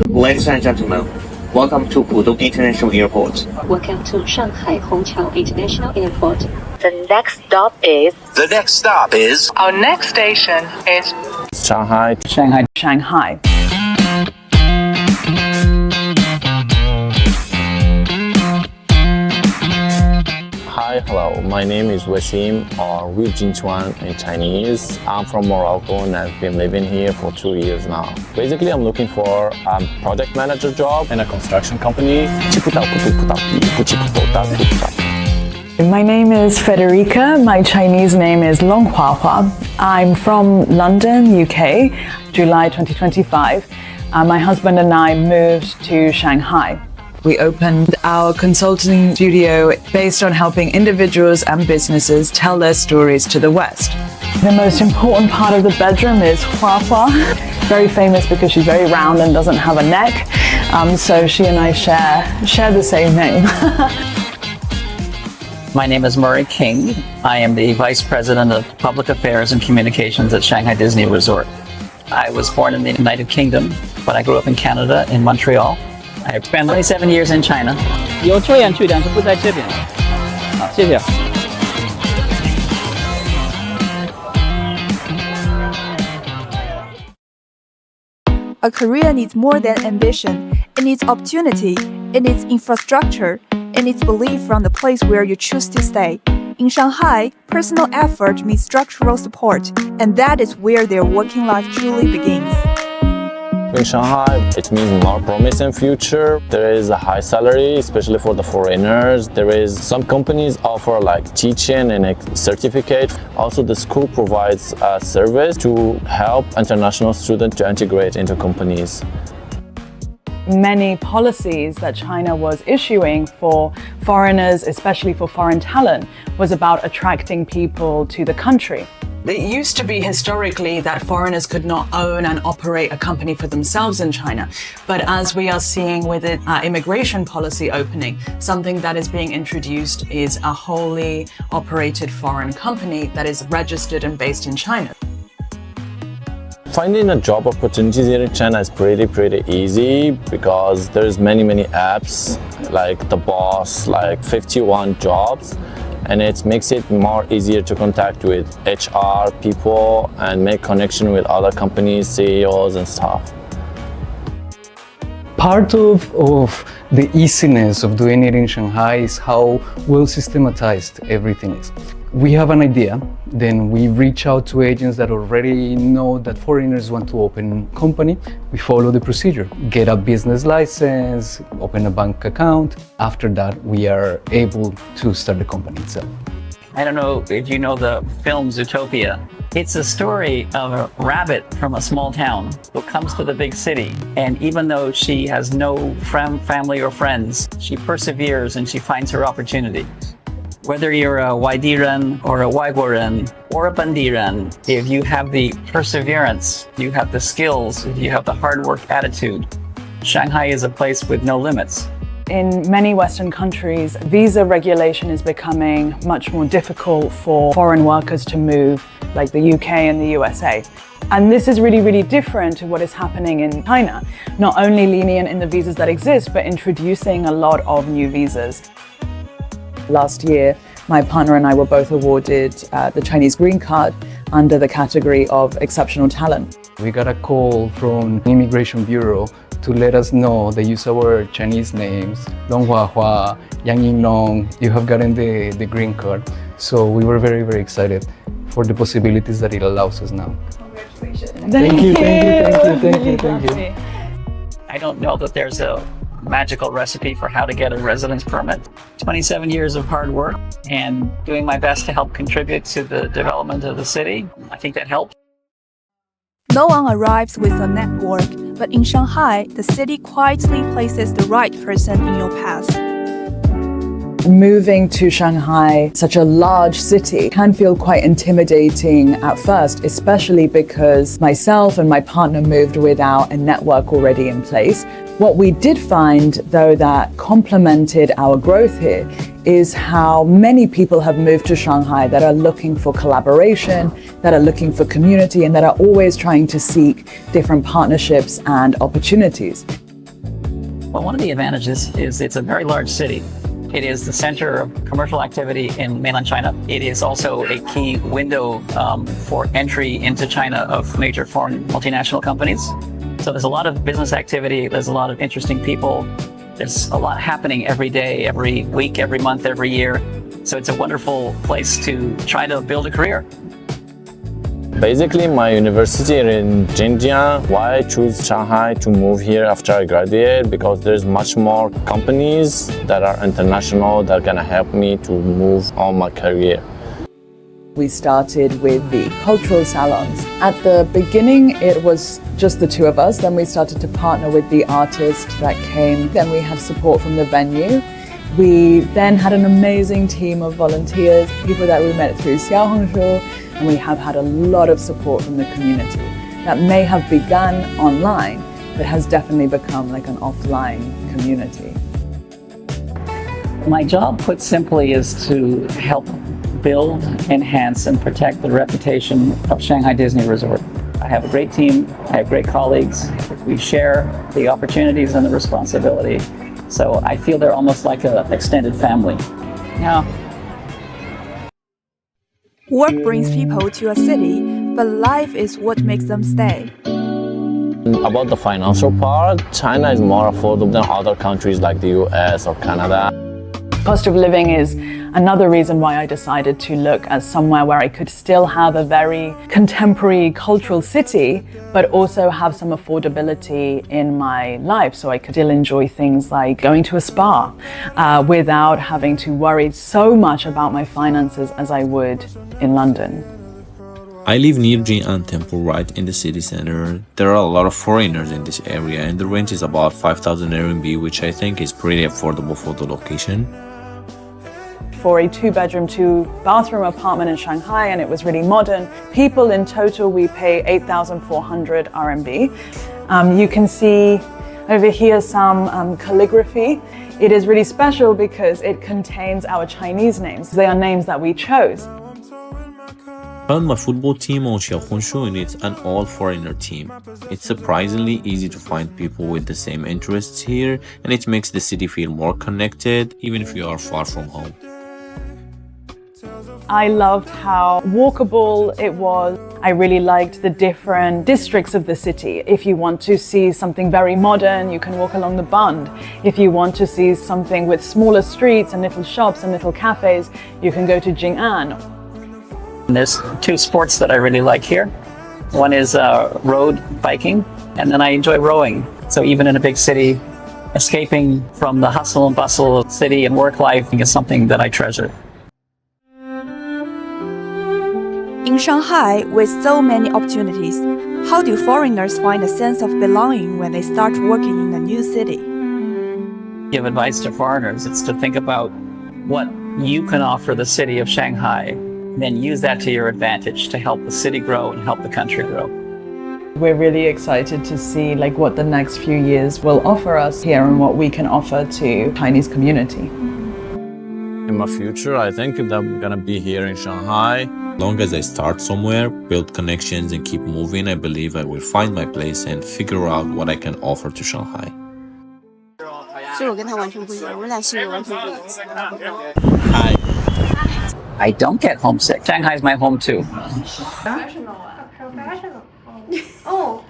Ladies and gentlemen, welcome to Pudong International Airport. Welcome to Shanghai Hongqiao International Airport. The next stop is. Our next station is Shanghai. Shanghai. Hi, hello. My name is Wasim, or Wu Jinchuan in Chinese. I'm from Morocco and I've been living here for 2 years now. Basically, I'm looking for a project manager job in a construction company. My name is Federica. My Chinese name is Long Hua. I'm from London, UK, July 2025. My husband and I moved to Shanghai. We opened our consulting studio based on helping individuals and businesses tell their stories to the West. The most important part of the bedroom is Hua Hua. Very famous because she's very round and doesn't have a neck. So she and I share the same name. My name is Murray King. I am the Vice President of Public Affairs and Communications at Shanghai Disney Resort. I was born in the United Kingdom, but I grew up in Canada, in Montreal. I spent 27 years in China. 有出演据点是不在这边。好，谢谢。A career needs more than ambition. It needs opportunity. It needs infrastructure. It needs belief from the place where you choose to stay. In Shanghai, personal effort meets structural support, and that is where their working life truly begins. In Shanghai, it means more promising future. There is a high salary, especially for the foreigners. There is some companies offer like teaching and a certificate. Also, the school provides a service to help international students to integrate into companies. Many policies that China was issuing for foreigners, especially for foreign talent, was about attracting people to the country. It used to be historically that foreigners could not own and operate a company for themselves in China. But as we are seeing with the immigration policy opening, something that is being introduced is a wholly operated foreign company that is registered and based in China. Finding a job opportunities here in China is pretty easy because there's many apps like The Boss, like 51 jobs, and it makes it more easier to contact with HR people and make connection with other companies, CEOs and stuff. Part of the easiness of doing it in Shanghai is how well systematized everything is. We have an idea, then we reach out to agents that already know that foreigners want to open a company. We follow the procedure, get a business license, open a bank account. After that, we are able to start the company itself. I don't know if you know the film Zootopia. It's a story of a rabbit from a small town who comes to the big city. And even though she has no family or friends, she perseveres and she finds her opportunity. Whether you're a Waidiren or a Waiguoren or a Bandiren, if you have the perseverance, you have the skills, if you have the hard work attitude, Shanghai is a place with no limits. In many Western countries, visa regulation is becoming much more difficult for foreign workers to move, like the UK and the USA. And this is really different to what is happening in China. Not only lenient in the visas that exist, but introducing a lot of new visas. Last year, my partner and I were both awarded the Chinese green card under the category of exceptional talent. We got a call from the Immigration Bureau to let us know they use our Chinese names, Long Hua Hua, Yang Ying Long. You have gotten the green card. So we were very excited for the possibilities that it allows us now. Congratulations. Thank you. I don't know that there's a magical recipe for how to get a residence permit. 27 years of hard work and doing my best to help contribute to the development of the city. I think that helped. No one arrives with a network, but in Shanghai, the city quietly places the right person in your path. Moving to Shanghai, such a large city, can feel quite intimidating at first, especially because myself and my partner moved without a network already in place. What we did find, though, that complemented our growth here is how many people have moved to Shanghai that are looking for collaboration, that are looking for community, and that are always trying to seek different partnerships and opportunities. Well, one of the advantages is it's a very large city. It is the center of commercial activity in mainland China. It is also a key window for entry into China of major foreign multinational companies. So there's a lot of business activity. There's a lot of interesting people. There's a lot happening every day, every week, every month, every year. So it's a wonderful place to try to build a career. Basically, my university in Xinjiang, why I choose Shanghai to move here after I graduate, because there's much more companies that are international that are gonna help me to move on my career. We started with the cultural salons. At the beginning, it was just the two of us. Then we started to partner with the artist that came. Then we had support from the venue. We then had an amazing team of volunteers, people that we met through Xiaohongshu, and we have had a lot of support from the community. That may have begun online, but has definitely become like an offline community. My job, put simply, is to help build, enhance, and protect the reputation of Shanghai Disney Resort. I have a great team, I have great colleagues, we share the opportunities and the responsibility. So I feel they're almost like an extended family. Now, Work brings people to a city, but life is what makes them stay. About the financial part, China is more affordable than other countries like the US or Canada. Cost of living is another reason why I decided to look at somewhere where I could still have a very contemporary cultural city, but also have some affordability in my life, so I could still enjoy things like going to a spa without having to worry so much about my finances as I would in London. I live near Jing'an Temple, right in the city center. There are a lot of foreigners in this area, and the rent is about 5,000 RMB, which I think is pretty affordable for the location. For a 2-bedroom, 2-bathroom apartment in Shanghai, and it was really modern. People in total, we pay 8,400 RMB. You can see over here some calligraphy. It is really special because it contains our Chinese names. They are names that we chose. I found my football team on Xiaohongshu, and it's an all-foreigner team. It's surprisingly easy to find people with the same interests here, and it makes the city feel more connected, even if you are far from home. I loved how walkable it was. I really liked the different districts of the city. If you want to see something very modern, you can walk along the Bund. If you want to see something with smaller streets and little shops and little cafes, you can go to Jing'an. there's two sports that I really like here. One is road biking, and then I enjoy rowing. So even in a big city, escaping from the hustle and bustle of city and work life is something that I treasure. In Shanghai, with so many opportunities, how do foreigners find a sense of belonging when they start working in a new city? Give advice to foreigners, it's to think about what you can offer the city of Shanghai, and then use that to your advantage to help the city grow and help the country grow. We're really excited to see what the next few years will offer us here and what we can offer to Chinese community. In my future, I think that I'm gonna be here in Shanghai. As long as I start somewhere, build connections and keep moving, I believe I will find my place and figure out what I can offer to Shanghai. Hi. I don't get homesick. Shanghai's my home too. Professional. Oh.